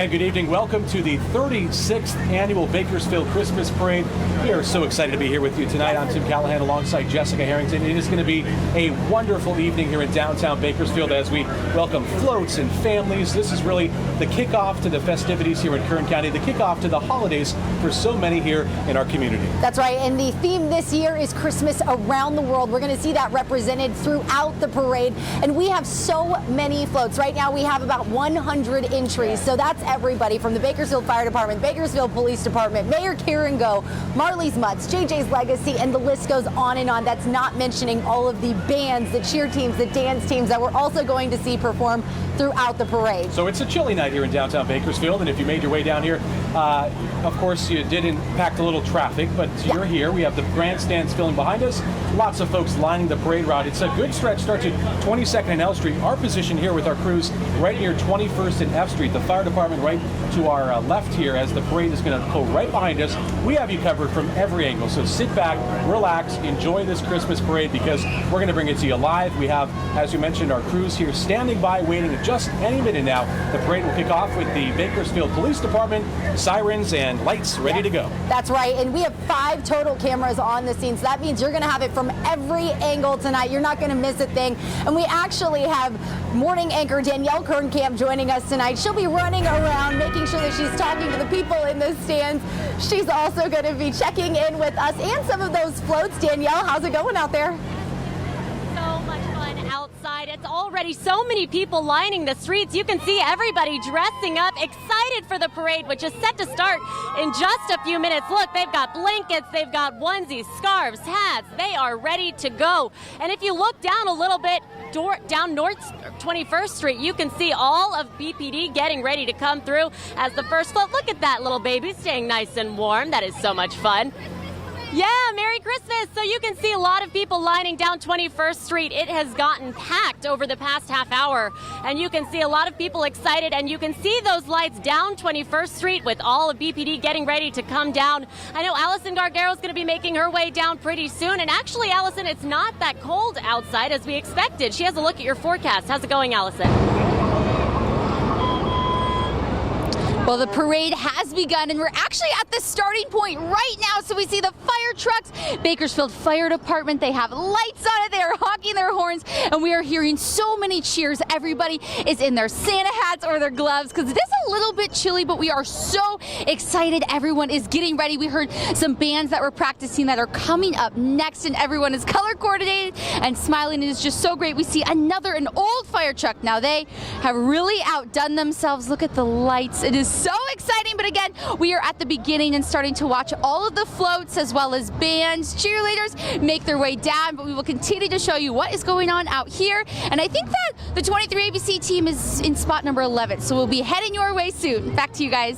And good evening. Welcome to the 36th annual Bakersfield Christmas Parade. We are so excited to be here with you tonight. I'm Tim Callahan alongside Jessica Harrington. It is going to be a wonderful evening here in downtown Bakersfield as we welcome floats and families. This is really the kickoff to the festivities here in Kern County, the kickoff to the holidays for so many here in our community. That's right, and the theme this year is Christmas around the world. We're going to see that represented throughout the parade, and we have so many floats. Right now we have about 100 entries, so that's everybody from the Bakersfield Fire Department, Bakersfield Police Department, Mayor Kieran Go, Marley's Mutts, JJ's Legacy, and the list goes on and on. That's not mentioning all of the bands, the cheer teams, the dance teams that we're also going to see perform throughout the parade. So it's a chilly night here in downtown Bakersfield, and if you made your way down here, of course you did impact a little traffic, but you're here. We have the grandstands filling behind us, lots of folks lining the parade route. It's a good stretch, starts at 22nd and L Street. Our position here with our crews right near 21st and F Street, the fire department right to our left here as the parade is going to go right behind us. We have you covered from every angle, so sit back, relax, enjoy this Christmas parade because we're going to bring it to you live. We have, as you mentioned, our crews here standing by waiting just any minute now. The parade will kick off with the Bakersfield Police Department, sirens and lights ready to go. That's right, and we have 5 total cameras on the scene, so that means you're going to have it from every angle tonight. You're not going to miss a thing. And we actually have morning anchor Danielle Kernkamp joining us tonight. She'll be running around making sure that she's talking to the people in the stands. She's also going to be checking in with us and some of those floats. Danielle, how's it going out there? So much fun outside. It's already so many people lining the streets. You can see everybody dressing up, excited for the parade, which is set to start in just a few minutes. Look, they've got blankets, they've got onesies, scarves, hats. They are ready to go. And if you look down a little bit, down North 21st Street, you can see all of BPD getting ready to come through as the first float. Look at that little baby staying nice and warm. That is so much fun. Yeah, Merry Christmas. So you can see a lot of people lining down 21st Street. It has gotten packed over the past half hour. And you can see a lot of people excited. And you can see those lights down 21st Street with all of BPD getting ready to come down. I know Allison Gargaro's going to be making her way down pretty soon. And actually, Allison, it's not that cold outside as we expected. She has a look at your forecast. How's it going, Allison? Well, the parade has begun, and we're actually at the starting point right now. So we see the fire trucks, Bakersfield Fire Department. They have lights on it. They are honking their horns, and we are hearing so many cheers. Everybody is in their Santa hats or their gloves because it is a little bit chilly, but we are so excited. Everyone is getting ready. We heard some bands that were practicing that are coming up next, and everyone is color coordinated and smiling. It is just so great. We see an old fire truck. Now they have really outdone themselves. Look at the lights. It is so exciting, but again, we are at the beginning and starting to watch all of the floats as well as bands, cheerleaders make their way down, but we will continue to show you what is going on out here. And I think that the 23 ABC team is in spot number 11, so we'll be heading your way soon. Back to you guys.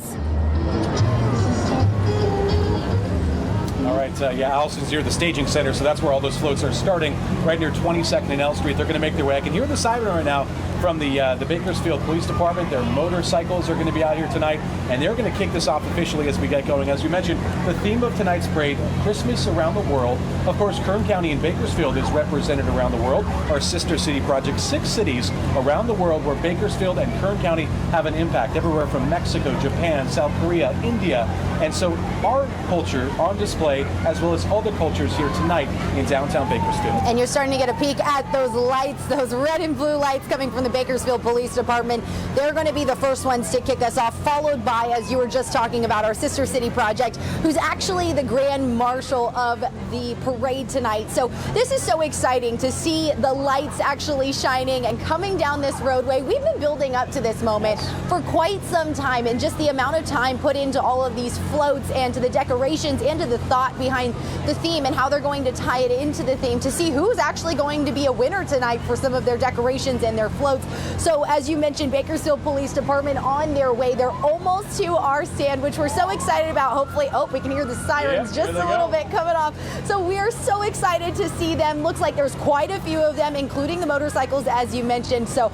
All right, Allison's here at the staging center, so that's where all those floats are starting, right near 22nd and L Street. They're going to make their way. I can hear the siren right now from the Bakersfield Police Department. Their motorcycles are going to be out here tonight, and they're going to kick this off officially as we get going. As we mentioned, the theme of tonight's parade, Christmas around the world. Of course, Kern County and Bakersfield is represented around the world. Our sister city project, 6 cities around the world where Bakersfield and Kern County have an impact, everywhere from Mexico, Japan, South Korea, India. And so our culture on display, as well as all the cultures here tonight in downtown Bakersfield. And you're starting to get a peek at those lights, those red and blue lights coming from the Bakersfield Police Department. They're going to be the first ones to kick us off, followed by, as you were just talking about, our sister city project, who's actually the grand marshal of the parade tonight. So this is so exciting to see the lights actually shining and coming down this roadway. We've been building up to this moment for quite some time, and just the amount of time put into all of these floats and to the decorations and to the thought behind the theme and how they're going to tie it into the theme to see who's actually going to be a winner tonight for some of their decorations and their floats. So as you mentioned, Bakersfield Police Department on their way. They're almost to our stand, which we're so excited about. Hopefully, we can hear the sirens just a little bit coming off. So we are so excited to see them. Looks like there's quite a few of them, including the motorcycles, as you mentioned. So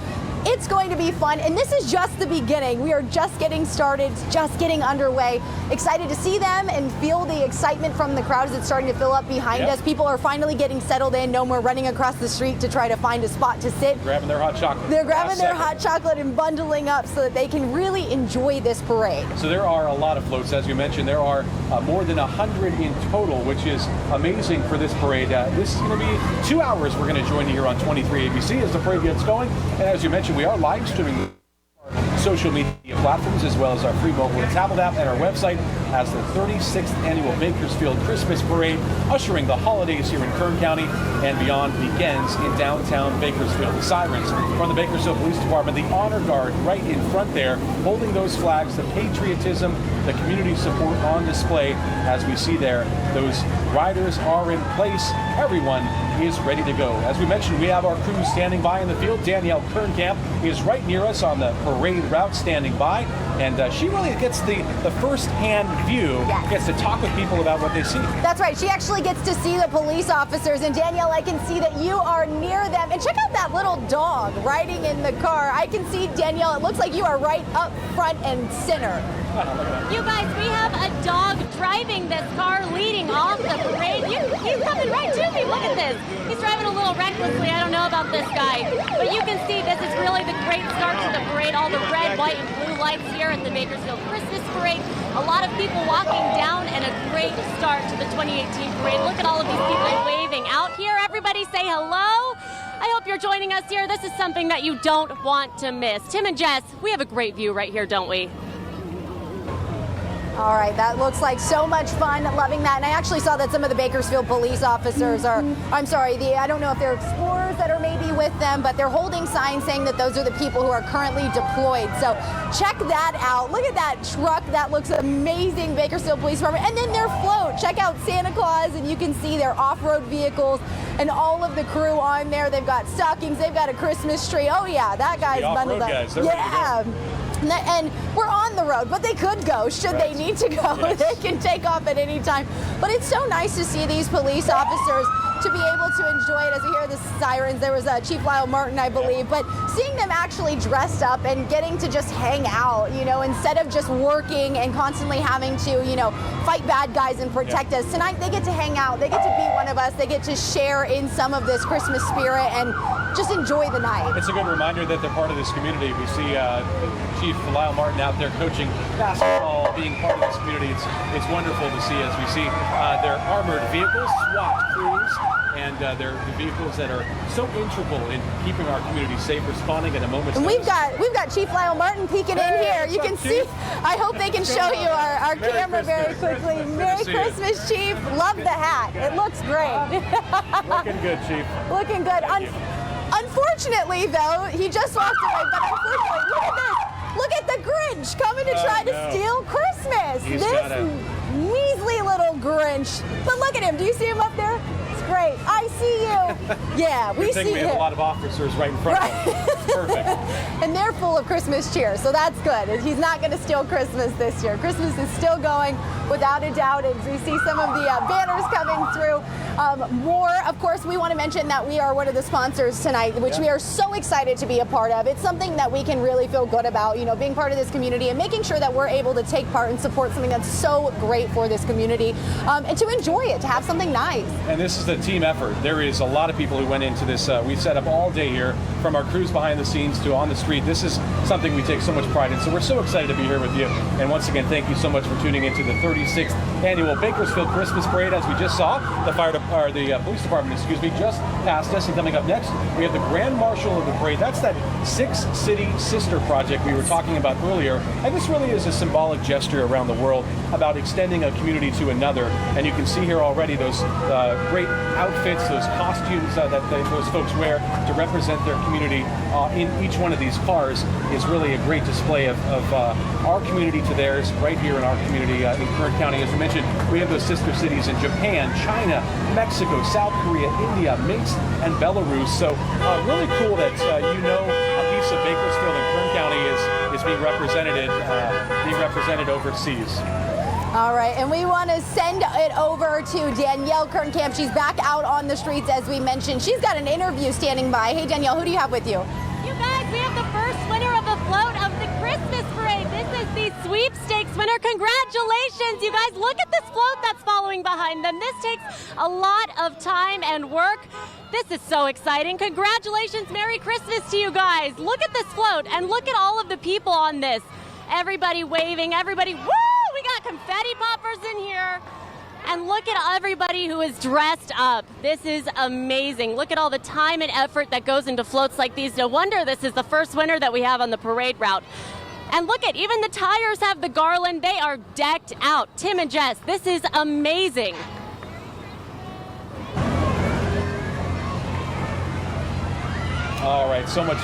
it's going to be fun, and this is just the beginning. We are just getting started, just getting underway. Excited to see them and feel the excitement from the crowd as it's starting to fill up behind us. People are finally getting settled in. No more running across the street to try to find a spot to sit. Grabbing their hot chocolate. They're grabbing their hot chocolate and bundling up so that they can really enjoy this parade. So there are a lot of floats, as you mentioned. There are more than 100 in total, which is amazing for this parade. This is going to be 2 hours. We're going to join you here on 23 ABC as the parade gets going. And as you mentioned, we are live streaming social media platforms as well as our free mobile and tablet app and our website as the 36th annual Bakersfield Christmas Parade ushering the holidays here in Kern County and beyond begins in downtown Bakersfield. The sirens from the Bakersfield Police Department, the honor guard right in front there holding those flags, the patriotism, the community support on display as we see there. Those riders are in place. Everyone is ready to go. As we mentioned, we have our crew standing by in the field. Danielle Kernkamp is right near us on the parade route standing by, and she really gets the first-hand view, gets to talk with people about what they see. That's right. She actually gets to see the police officers, and Danielle, I can see that you are near them. And check out that little dog riding in the car. I can see, Danielle, it looks like you are right up front and center. You guys, we have a dog driving this car, leading off the parade. He's coming right to me. Look at this. He's driving a little recklessly. I don't know about this guy. But you can see this is really the great start to the parade. All the red, white, and blue lights here at the Bakersfield Christmas Parade. A lot of people walking down and a great start to the 2018 parade. Look at all of these people waving out here. Everybody say hello. I hope you're joining us here. This is something that you don't want to miss. Tim and Jess, we have a great view right here, don't we? All right, that looks like so much fun. Loving that. And I actually saw that some of the Bakersfield police officers are, I don't know if they're explorers that are maybe with them, but they're holding signs saying that those are the people who are currently deployed. So check that out. Look at that truck. That looks amazing, Bakersfield Police Department. And then their float. Check out Santa Claus, and you can see their off-road vehicles and all of the crew on there. They've got stockings. They've got a Christmas tree. Oh, yeah, that guy's bundled up. Guys, yeah. And we're on the road, but they could go should they need to go. Yes. They can take off at any time. But it's so nice to see these police officers to be able to enjoy it as we hear the sirens. There was Chief Lyle Martin, I believe, but seeing them actually dressed up and getting to just hang out, instead of just working and constantly having to, fight bad guys and protect us. Tonight they get to hang out. They get to be one of us. They get to share in some of this Christmas spirit and just enjoy the night. It's a good reminder that they're part of this community. We see Chief Lyle Martin out there coaching basketball, being part of this community. It's wonderful to see as we see their armored vehicles, SWAT crews, and they're the vehicles that are so integral in keeping our community safe, responding at a moment's notice. We've got Chief Lyle Martin peeking in here. You can see. I hope they can show you our camera very quickly. Merry Christmas, Chief. Love the hat. It looks great. Looking good, Chief. Looking good. Unfortunately, though, he just walked away. But unfortunately, look at this. Look at the Grinch coming to try to steal Christmas. This measly little Grinch. But look at him. Do you see him up there? It's great. I see you. Yeah, we see him. We have a lot of officers right in front of him. Perfect. And they're full of Christmas cheer, so that's good. He's not going to steal Christmas this year. Christmas is still going, without a doubt. As we see some of the banners coming through. More, of course, we want to mention that we are one of the sponsors tonight, which we are so excited to be a part of. It's something that we can really feel good about, being part of this community and making sure that we're able to take part and support something that's so great for this community and to enjoy it, to have something nice. And this is a team effort. There is a lot of people who went into this. We set up all day here, from our crews behind the scenes to on the street. This is something we take so much pride in. So we're so excited to be here with you. And once again, thank you so much for tuning into the 36th annual Bakersfield Christmas Parade. As we just saw, the police department, just passed us. And coming up next, we have the Grand Marshal of the parade. That's that 6-city sister project we were talking about earlier. And this really is a symbolic gesture around the world about extending a community to another. And you can see here already those great outfits, those costumes that those folks wear to represent their community in each one of these cars is really a great display of our community to theirs right here in our community in Kern County. As we mentioned, we have those sister cities in Japan, China, Mexico, South Korea, India, Minsk, and Belarus. So really cool that a piece of Bakersfield and Kern County is being represented overseas. All right, and we want to send it over to Danielle Kernkamp. She's back out on the streets, as we mentioned. She's got an interview standing by. Hey, Danielle, who do you have with you? You guys, we have the first winner of the float of the Christmas parade. This is the sweepstakes winner here. Congratulations, you guys. Look at this float that's following behind them. This takes a lot of time and work. This is so exciting. Congratulations. Merry Christmas to you guys. Look at this float and look at all of the people on this. Everybody waving, everybody, woo! We got confetti poppers in here. And look at everybody who is dressed up. This is amazing. Look at all the time and effort that goes into floats like these. No wonder this is the first winter that we have on the parade route. And look at, even the tires have the garland. They are decked out. Tim and Jess, this is amazing. All right, so much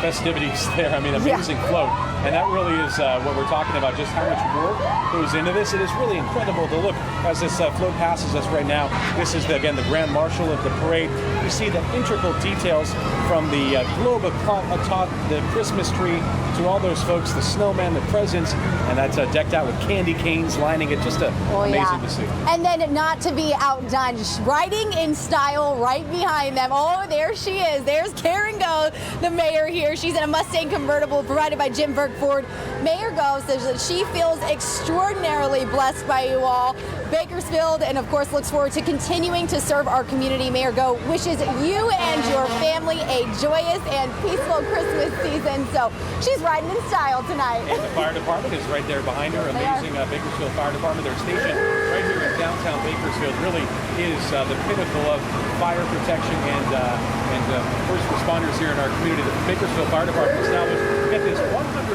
festivities there. I mean, amazing float. And that really is what we're talking about, just how much work goes into this. It is really incredible to look as this float passes us right now. This is, again, the Grand Marshal of the parade. You see the integral details from the globe atop the Christmas tree to all those folks, the snowmen, the presents, and that's decked out with candy canes lining it. Just amazing to see. And then not to be outdone, riding in style right behind them. Oh, there she is. There's Karen Go, the mayor here. She's in a Mustang convertible provided by Jim Burke Ford. Mayor Go says that she feels extraordinarily blessed by you all. Bakersfield, and of course looks forward to continuing to serve our community. Mayor Go wishes you and your family a joyous and peaceful Christmas season. So she's riding in style tonight. And the fire department is right there behind her. Amazing Bakersfield Fire Department. They're stationed right here in downtown Bakersfield. Really is the pinnacle of fire protection and first responders here in our community. The Bakersfield Fire Department established, get this, 141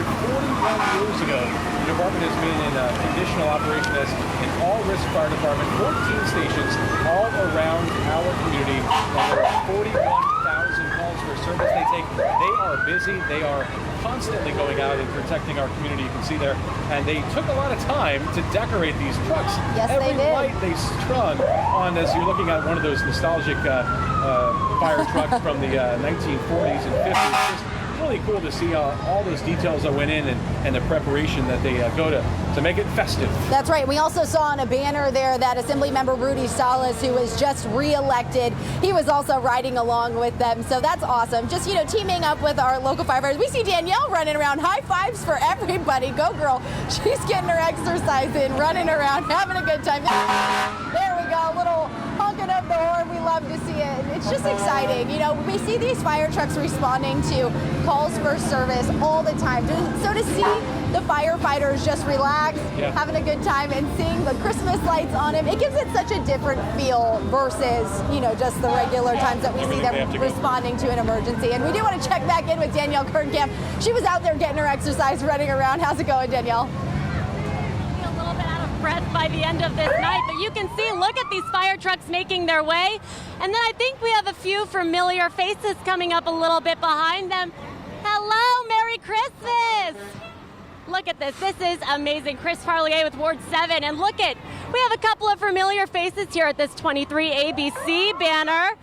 years ago. The department has been in conditional operation as an all-risk fire department, 14 stations all around our community. And there are 41,000 calls for service they take. They are busy. They are constantly going out and protecting our community. You can see there. And they took a lot of time to decorate these trucks. Yes, Every they did. light they strung on, as you're looking at one of those nostalgic fire trucks from the 1940s and 50s. Just really cool to see all those details that went in and the preparation that they go to make it festive. That's right. We also saw on a banner there that Assembly Member Rudy Salas, who was just re-elected, he was also riding along with them. So that's awesome. Just, teaming up with our local firefighters. We see Danielle running around. High fives for everybody. Go, girl. She's getting her exercise in, running around, having a good time. There we go. A little honking of the horn. We love to see it. It's just exciting. We see these fire trucks responding to calls for service all the time. So to see the firefighters just relax, having a good time, and seeing the Christmas lights on them, it gives it such a different feel versus, just the regular times that we see them responding to an emergency. And we do want to check back in with Danielle Kernkamp. She was out there getting her exercise, running around. How's it going, Danielle? A little bit out of breath by the end of this night, but you can see, look at these fire trucks making their way. And then I think we have a few familiar faces coming up a little bit behind them. Hello, Merry Christmas! Look at this. This is amazing. Chris Farlier with Ward 7. And we have a couple of familiar faces here at this 23 ABC banner.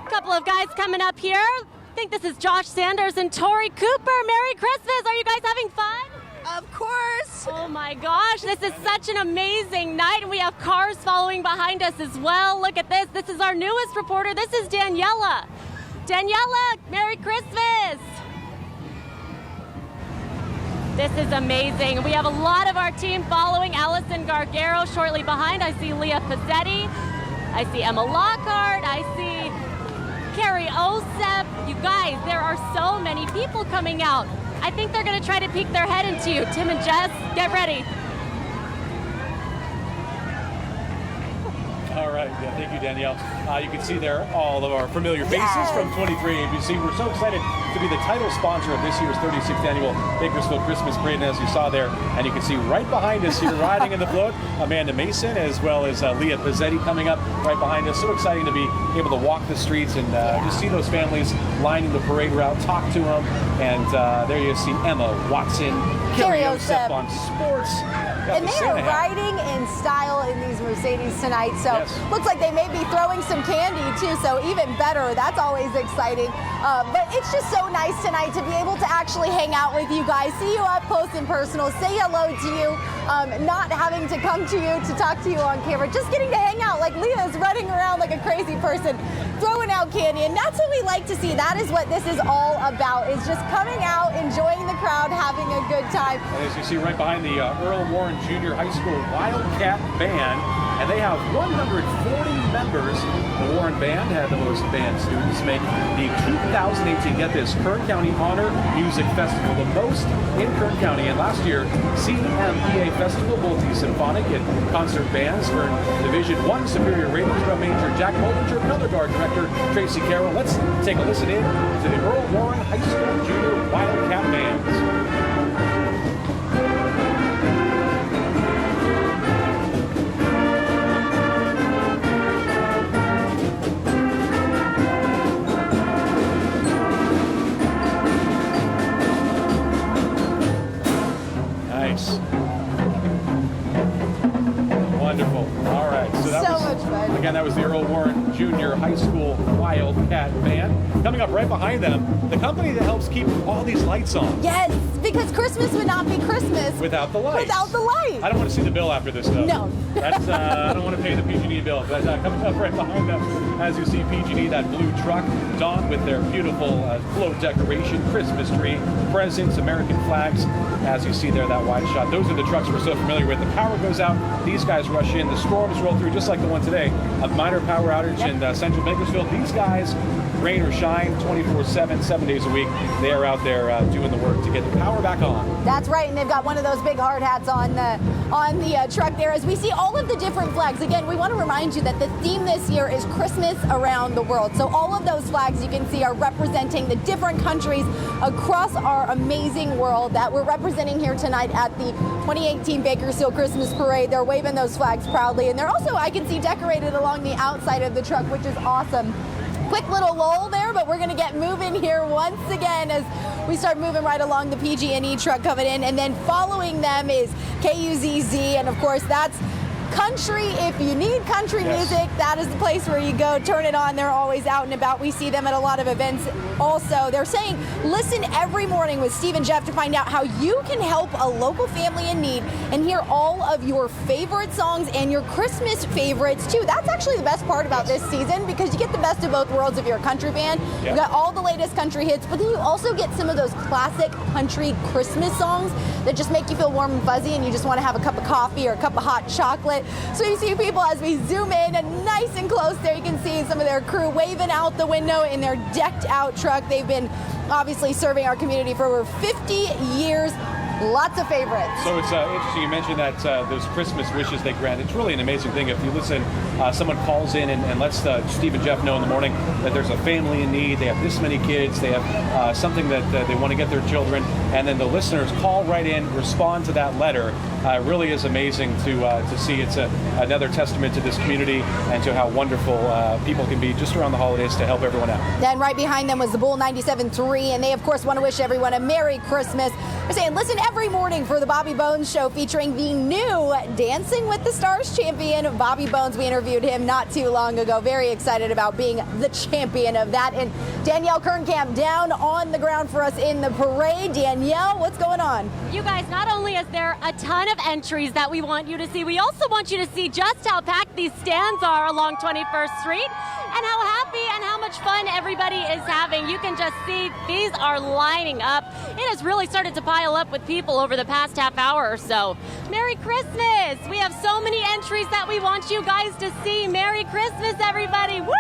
A couple of guys coming up here. I think this is Josh Sanders and Tori Cooper. Merry Christmas. Are you guys having fun? Of course. Oh my gosh, this is such an amazing night, and we have cars following behind us as well. Look at this. This is our newest reporter. This is Daniela. Daniela, Merry Christmas. This is amazing. We have a lot of our team following. Allison Gargaro shortly behind. I see Leah Pizzetti. I see Emma Lockhart. I see Carrie Osep. You guys, there are so many people coming out. I think they're going to try to peek their head into you. Tim and Jess, get ready. All right, thank you, Danielle. You can see there all of our familiar faces from 23 ABC. We're so excited to be the title sponsor of this year's 36th annual Bakersfield Christmas Parade. And as you saw there, and you can see right behind us here riding in the float, Amanda Mason, as well as Leah Pizzetti coming up right behind us. So exciting to be able to walk the streets and just see those families lining the parade route, talk to them. And there you see Emma Watson, Carrie Osep on sports. And they are riding in style in these Mercedes tonight, so looks like they may be throwing some candy too, so even better. That's always exciting. But it's just so nice tonight to be able to actually hang out with you guys, see you up close and personal, say hello to you, not having to come to you to talk to you on camera, just getting to hang out like Leah's running around like a crazy person. throwing out candy, and that's what we like to see. That is what this is all about, is just coming out, enjoying the crowd, having a good time. And as you see right behind the Earl Warren Junior High School Wildcat Band, and they have 140 members. The Warren Band had the most band students make the 2018, get this, Kern County Honor Music Festival, the most in Kern County. And last year, CMEA Festival, both the symphonic and concert bands earned Division I Superior Ratings. Drum Major Jack Bollinger, Color Guard Director Tracy Carroll. Let's take a listen in to the Earl Warren High School Junior Wildcat Bands. Wonderful. All right. So that was much fun. Again, that was the Earl Warren Junior High School Wildcat Band. Coming up right behind them, the company that helps keep all these lights on. Yes, because Christmas would not be Christmas Without the lights. Without the lights. I don't want to see the bill after this, though. No. That's, I don't want to pay the PG&E bill. But coming up right behind them, as you see PG&E, that blue truck, donned with their beautiful float decoration, Christmas tree, presents, American flags. As you see there, that wide shot. Those are the trucks we're so familiar with. The power goes out. These guys rush in. The storms roll through, just like the one today. A minor power outage in central Bakersfield. These guys, rain or shine, 24/7, 7 days a week, they are out there doing the work to get the power back on. That's right, and they've got one of those big hard hats on the truck there. As we see all of the different flags, again, we want to remind you that the theme this year is Christmas around the world. So all of those flags you can see are representing the different countries across our amazing world that we're representing here tonight at the 2018 Bakersfield Christmas Parade. They're waving those flags proudly, and they're also, I can see, decorated along the outside of the truck, which is awesome. Quick little lull there, but we're going to get moving here once again as we start moving right along the PG&E truck coming in, and then following them is KUZZ, and of course that's country. If you need country music, that is the place where you go. Turn it on. They're always out and about. We see them at a lot of events also. They're saying, listen every morning with Steve and Jeff to find out how you can help a local family in need and hear all of your favorite songs and your Christmas favorites too. That's actually the best part about this season, because you get the best of both worlds if you're a country fan. You got all the latest country hits, but then you also get some of those classic country Christmas songs that just make you feel warm and fuzzy and you just want to have a cup of coffee or a cup of hot chocolate. So you see people as we zoom in and nice and close there, you can see some of their crew waving out the window in their decked out truck. They've been obviously serving our community for over 50 years. Lots of favorites. So it's interesting you mentioned that those Christmas wishes they grant. It's really an amazing thing. If you listen, someone calls in and lets Steve and Jeff know in the morning that there's a family in need, they have this many kids, they have something that they want to get their children, and then the listeners call right in, respond to that letter. Really is amazing to see. It's another testament to this community and to how wonderful people can be just around the holidays to help everyone out. Then right behind them was the Bull 97.3, and they of course want to wish everyone a Merry Christmas. They're saying listen every morning for the Bobby Bones Show, featuring the new Dancing with the Stars champion, Bobby Bones. We interviewed him not too long ago. Very excited about being the champion of that. And Danielle Kernkamp down on the ground for us in the parade. Danielle, what's going on? You guys, not only is there a ton of entries that we want you to see, we also want you to see just how packed these stands are along 21st Street and how happy and how much fun everybody is having. You can just see these are lining up. It has really started to pile up with people over the past half hour or so. Merry Christmas! We have so many entries that we want you guys to see. Merry Christmas, everybody! Woo!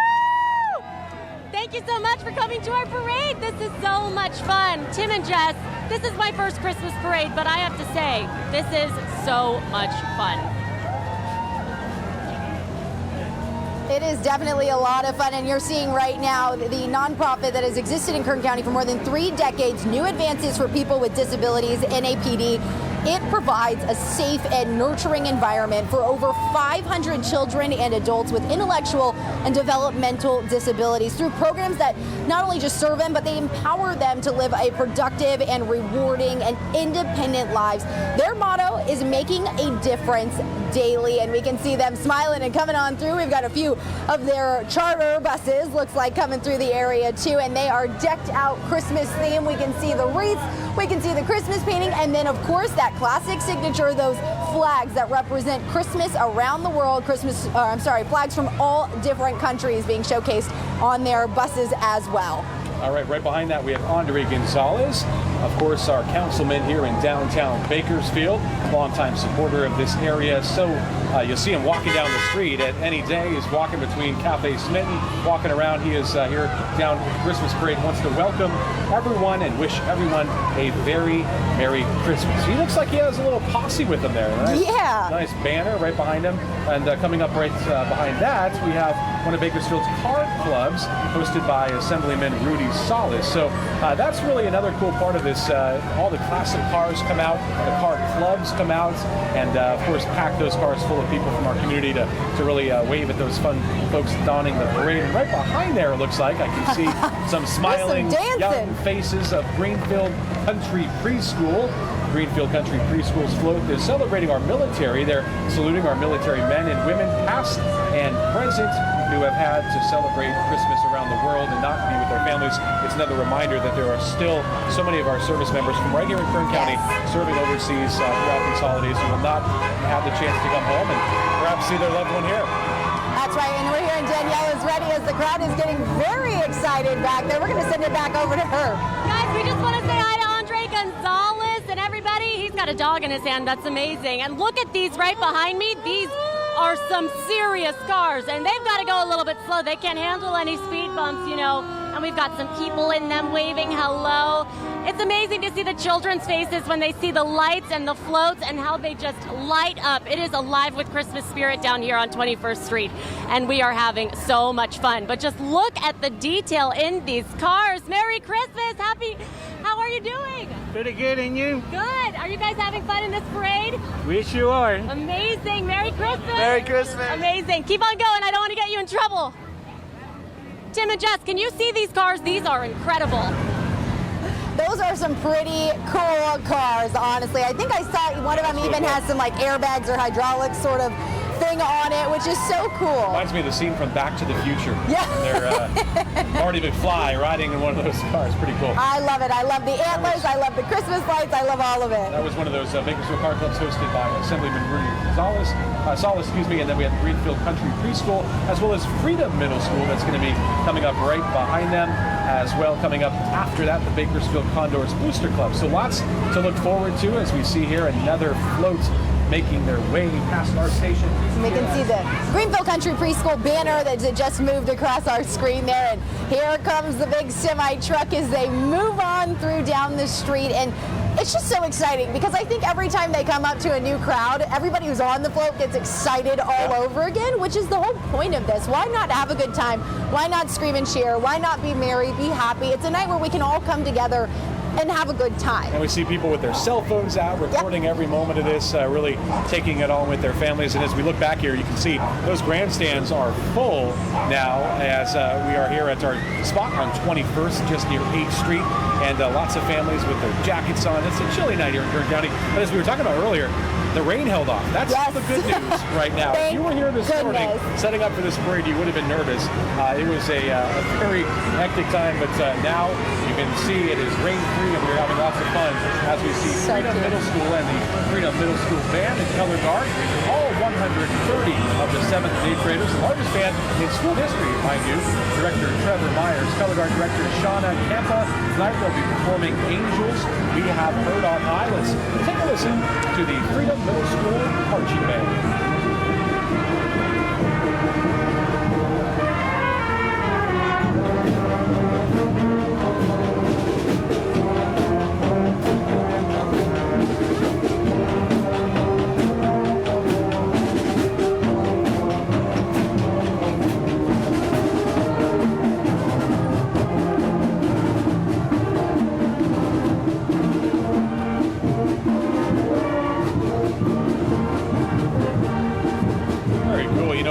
Thank you so much for coming to our parade. This is so much fun. Tim and Jess, this is my first Christmas parade, but I have to say, this is so much fun. It is definitely a lot of fun, and you're seeing right now the nonprofit that has existed in Kern County for more than 3 decades, New Advances for People with Disabilities, NAPD. It provides a safe and nurturing environment for over 500 children and adults with intellectual and developmental disabilities through programs that not only just serve them, but they empower them to live a productive and rewarding and independent lives. Their motto is making a difference daily, and we can see them smiling and coming on through. We've got a few of their charter buses, looks like, coming through the area too, and they are decked out Christmas theme. We can see the wreaths We can see the Christmas painting, and then of course that classic signature, those flags that represent Christmas around the world. Flags from all different countries being showcased on their buses as well. All right, right behind that we have Andre Gonzalez, of course our councilman here in downtown Bakersfield, longtime supporter of this area. So you'll see him walking down the street at any day. He's walking between Cafe Smitten, walking around. He is here down at the Christmas parade, wants to welcome everyone and wish everyone a very Merry Christmas. He looks like he has a little posse with him there. Nice banner right behind him. And coming up right behind that, we have one of Bakersfield's card clubs hosted by Assemblyman Rudy Solis. So that's really another cool part of this. All the classic cars come out, the card clubs come out, and of course pack those cars full of people from our community to really wave at those fun folks donning the parade. And right behind there, it looks like, I can see some smiling young faces of Greenfield Country Preschool. Greenfield Country Preschool's float is celebrating our military. They're saluting our military men and women, past and present, who have had to celebrate Christmas around the world and not be with their families. It's another reminder that there are still so many of our service members from right here in Kern County serving overseas throughout these holidays who will not have the chance to come home and perhaps see their loved one here. That's right, and we're here, and Danielle is ready as the crowd is getting very excited back there. We're going to send it back over to her. Guys, we just want to say hi to Andre Gonzalez and everybody. He's got a dog in his hand. That's amazing. And look at these right behind me. These are some serious cars, and they've got to go a little bit slow. They can't handle any speed bumps, you know, and we've got some people in them waving hello. It's amazing to see the children's faces when they see the lights and the floats and how they just light up. It is alive with Christmas spirit down here on 21st Street, and we are having so much fun. But just look at the detail in these cars. Merry Christmas, how are you doing? Pretty good, and you? Good. Are you guys having fun in this parade? We sure are. Amazing. Merry Christmas. Merry Christmas. Amazing. Keep on going. I don't want to get you in trouble. Tim and Jess, can you see these cars? These are incredible. Those are some pretty cool cars, honestly. I think I saw one of them even has some like airbags or hydraulics sort of thing on it, which is so cool. Reminds me of the scene from Back to the Future. Yeah. They're Marty McFly riding in one of those cars. Pretty cool. I love it. I love the antlers. I love the Christmas lights. I love all of it. That was one of those Bakersfield Car Clubs hosted by Assemblyman Rudy Solis, and then we had the Greenfield Country Preschool, as well as Freedom Middle School that's going to be coming up right behind them. As well, coming up after that, the Bakersfield Condors Booster Club. So lots to look forward to as we see here another float making their way past our station. We can see the Greenfield Country Preschool banner that just moved across our screen there, and here comes the big semi truck as they move on through down the street. And it's just so exciting because I think every time they come up to a new crowd, everybody who's on the float gets excited all over again, which is the whole point of this. Why not have a good time? Why not scream and cheer? Why not be merry, be happy? It's a night where we can all come together and have a good time. And we see people with their cell phones out, recording every moment of this, really taking it on with their families. And as we look back here, you can see those grandstands are full now as we are here at our spot on 21st, just near 8th Street. And lots of families with their jackets on. It's a chilly night here in Kern County. But as we were talking about earlier, the rain held off. That's the good news right now. If you were here this morning setting up for this parade, you would have been nervous. It was a very hectic time, but now you can see it is rain-free and we're having lots of fun as we see Freedom Middle School and the Freedom Middle School Band and Color Guard. All 130 of the 7th and 8th graders, the largest band in school history, mind you. Director Trevor Myers, Color Guard Director Shauna Campa. Tonight they'll be performing Angels We Have Heard on High. Let's take a listen to the Freedom Middle School Marching Band.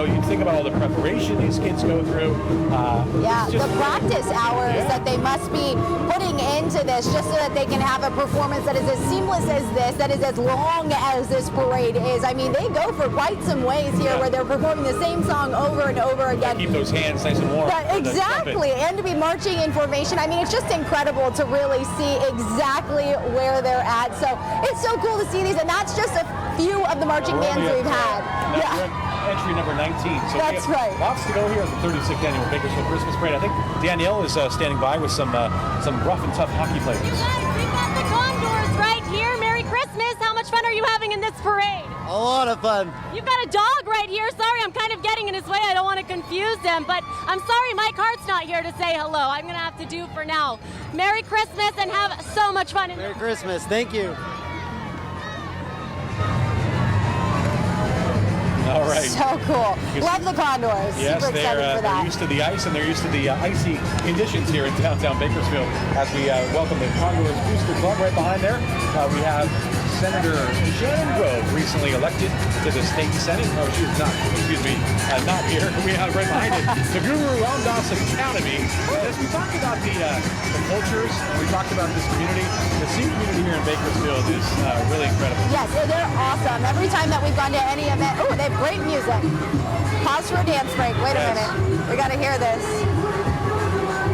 you think about all the preparation these kids go through. Yeah, it's just the practice hours that they must be putting into this just so that they can have a performance that is as seamless as this, that is as long as this parade is. I mean, they go for quite some ways here where they're performing the same song over and over again. Keep those hands nice and warm. Exactly, and to be marching in formation. I mean, it's just incredible to really see exactly where they're at. So it's so cool to see these, and that's just a few of the marching bands we've had. Entry number 19. So that's right. Lots to go here at the 36th annual Bakersfield Christmas Parade. I think Danielle is standing by with some rough and tough hockey players. You guys, we've got the Condors right here. Merry Christmas. How much fun are you having in this parade? A lot of fun. You've got a dog right here. Sorry, I'm kind of getting in his way. I don't want to confuse him, but I'm sorry Mike Hart's not here to say hello. I'm going to have to do for now. Merry Christmas and have so much fun. Merry Christmas. Thank you. All right. So cool. Love the Condors. Yes, Super excited for that. they're used to the ice and they're used to the icy conditions here in downtown Bakersfield as we welcome the Condors Booster Club right behind there. We have Senator Shannon Grove, recently elected to the state senate. Oh, she's not, not here. We have right behind it the Guru Ramdas Academy. As we talked about the cultures and we talked about this community, the Sikh community here in Bakersfield is really incredible. Yes, they're awesome. Every time that we've gone to any event, oh, they have great music. Pause for a dance break. Wait a minute. We got to hear this.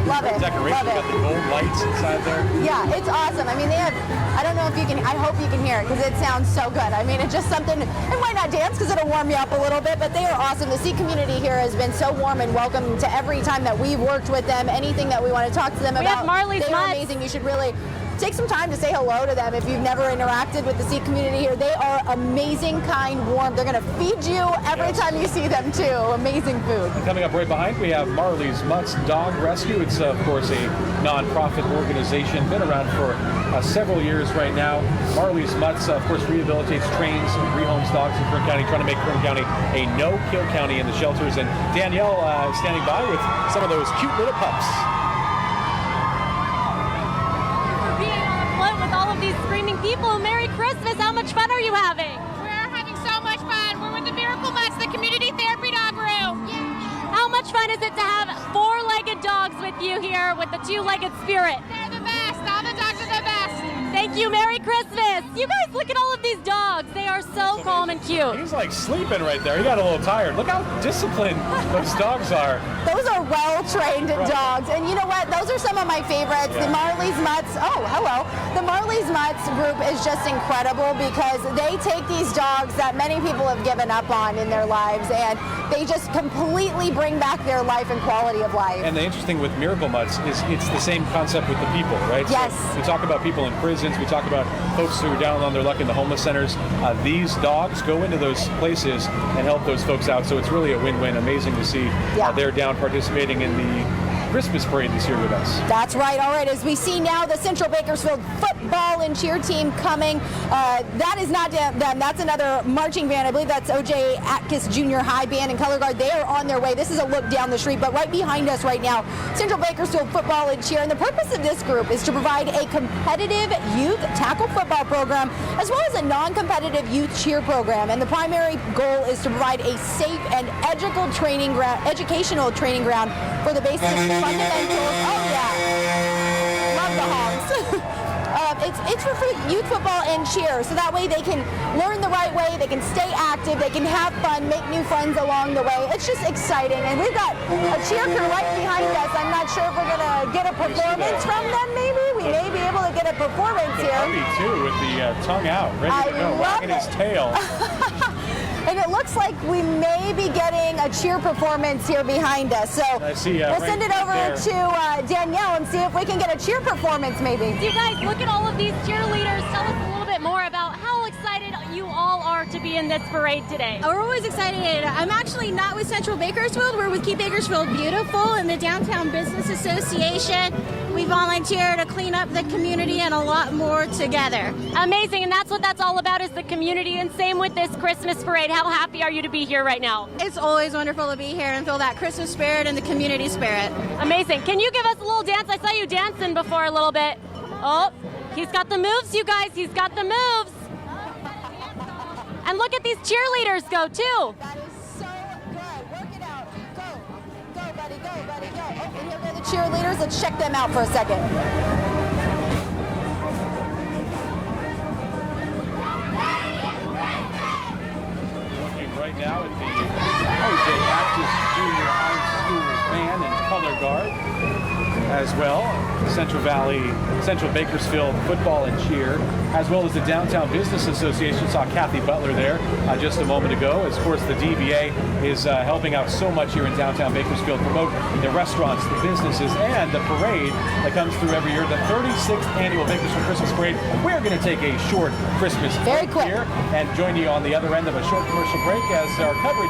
Love it. Decoration, Love it. got the gold lights inside there. Yeah, it's awesome. I mean, they have, I don't know if you can, I hope you can hear it because it sounds so good. I mean, it's just something, and why not dance because it'll warm you up a little bit, but they are awesome. The Sikh community here has been so warm and welcome to every time that we've worked with them, anything that we want to talk to them about. We have Marley's They are Mutts. amazing. You should really take some time to say hello to them if you've never interacted with the Sikh community here. They are amazing, kind, warm. They're going to feed you every time you see them too. Amazing food. And coming up right behind, we have Marley's Mutts Dog Rescue. It's, of course, a non-profit organization, been around for several years right now. Marley's Mutts, of course, rehabilitates, trains, and rehomes dogs in Kern County, trying to make Kern County a no-kill county in the shelters. And Danielle is standing by with some of those cute little pups. With all of these screaming people. Merry Christmas. How much fun are you having? We're having so much fun. We're with the Miracle Mutts, the community therapy dog room. How much fun is it to have four-legged dogs with you here with the two-legged spirit? They're the best. All the dogs are the best. Thank you. Merry Christmas. You guys, look at all of these dogs. They are so calm and cute. He's like sleeping right there. He got a little tired. Look how disciplined those dogs are. Those are well-trained dogs. And you know what? Those are some of my favorites. Yeah. The Marley's Mutts. Oh, hello. The Marley's Mutts group is just incredible because they take these dogs that many people have given up on in their lives and they just completely bring back their life and quality of life. And the interesting with Miracle Mutts is it's the same concept with the people, right? Yes. So we talk about people in prisons. We talk about folks who are down on their luck in the homeless centers. These dogs go into those places and help those folks out. So it's really a win-win. Amazing to see they're down participating in the Christmas parade this year with us. That's right. All right, as we see now the Central Bakersfield football and cheer team coming. That is not them. That's another marching band. I believe that's O.J. Atkiss Junior High Band and Color Guard. They are on their way. This is a look down the street, but right behind us right now, Central Bakersfield football and cheer. And the purpose of this group is to provide a competitive youth tackle football program as well as a non-competitive youth cheer program. And the primary goal is to provide a safe and educational training ground for the basic fundamentals. Oh yeah, love the honks. It's for youth football and cheer, so that way they can learn the right way, they can stay active, they can have fun, make new friends along the way. It's just exciting, and we've got a cheer crew right behind us. I'm not sure if we're gonna get a performance from them. Maybe we may be able to get a performance here. Puppy too, with the tongue out, ready to go, wagging his tail. And it looks like we may be getting a cheer performance here behind us. So I see, we'll right send it over there. to Danielle and see if we can get a cheer performance maybe. You guys, look at all of these cheerleaders. Tell us a little bit more about how excited you all are to be in this parade today. We're always excited. I'm actually not with Central Bakersfield. We're with Keep Bakersfield Beautiful and the Downtown Business Association. We volunteer to clean up the community and a lot more together. Amazing, and that's what that's all about, is the community, and same with this Christmas parade. How happy are you to be here right now? It's always wonderful to be here and feel that Christmas spirit and the community spirit. Amazing. Can you give us a little dance? I saw you dancing before a little bit. Oh, he's got the moves, you guys. He's got the moves. And look at these cheerleaders go, too. That is so good. cheerleaders. Let's check them out for a second. Looking right now at the O.J. Baptist Junior High School band and color guard, as well Central Bakersfield football and cheer, as well as the Downtown Business Association. Saw Kathy Butler there just a moment ago. Of course, the DBA is helping out so much here in downtown Bakersfield, promote the restaurants, the businesses, and the parade that comes through every year, the 36th annual Bakersfield Christmas Parade. We're going to take a short Christmas Very break quick here and join you on the other end of a short commercial break as our coverage